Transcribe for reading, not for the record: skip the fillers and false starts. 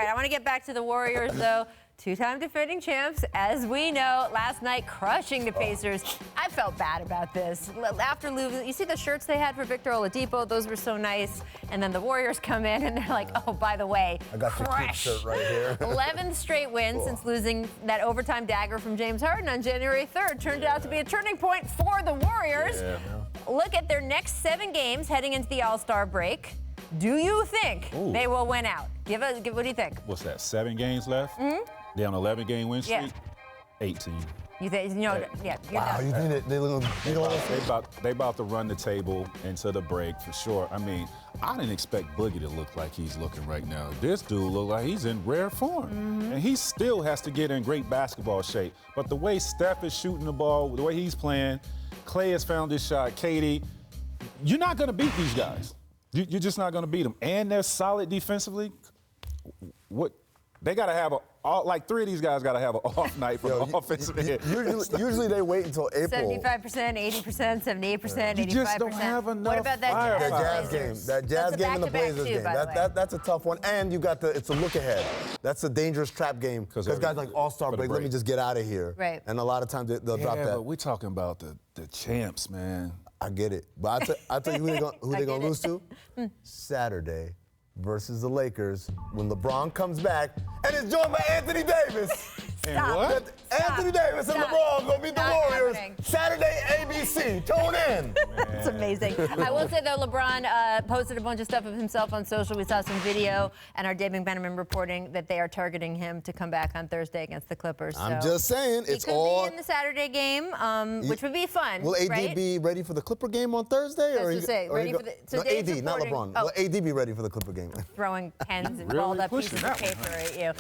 right, I want to get back to the Warriors, though. Two-time defending champs, as we know, last night crushing the Pacers. I felt bad about this. After losing, you see the shirts they had for Victor Oladipo? Those were so nice. And then the Warriors come in, and they're like, oh, by the way, I got your cute shirt right here. 11th straight win since losing that overtime dagger from James Harden on January 3rd. Turned out to be a turning point for the Warriors. Yeah. Look at their next 7 games heading into the All-Star break. Do you think they will win out? What do you think? What's that, 7 games left? Mm-hmm. They're on an 11-game win streak? Yeah. 18. You think, yeah, you're wow, done. you think they about to run the table into the break for sure. I mean, I didn't expect Boogie to look like he's looking right now. This dude look like he's in rare form. Mm-hmm. And he still has to get in great basketball shape. But the way Steph is shooting the ball, the way he's playing, Clay has found his shot, Katie, you're not going to beat these guys. You're just not going to beat them. And they're solid defensively. What they got to have like 3 of these guys got to have an off night from the offensive end. Usually they wait until April. 75%, 80%, 78%, 85%. You just don't have enough. What about that Jazz game? That Jazz game and the Blazers game. That's a tough one. And you got it's a look ahead. That's a dangerous trap game. Because guys like All-Star break, let me just get out of here. Right. And a lot of times they'll drop that. But we're talking about the champs, man. I get it. But I tell you who they're going to lose to? Saturday versus the Lakers when LeBron comes back and it's joined by Anthony Davis. And what? Anthony Davis and LeBron going to beat the Warriors. Saturday, ABC. Tune in. It's amazing. I will say, though, LeBron posted a bunch of stuff of himself on social. We saw some video, and our Dave McMenamin reporting that they are targeting him to come back on Thursday against the Clippers. I'm just saying, it's all... He could be in the Saturday game, which would be fun, Will AD be ready for the Clipper game on Thursday? Ready for the... So AD, not LeBron. Will AD be ready for the Clipper game? Throwing pens and balled up pieces of paper at you.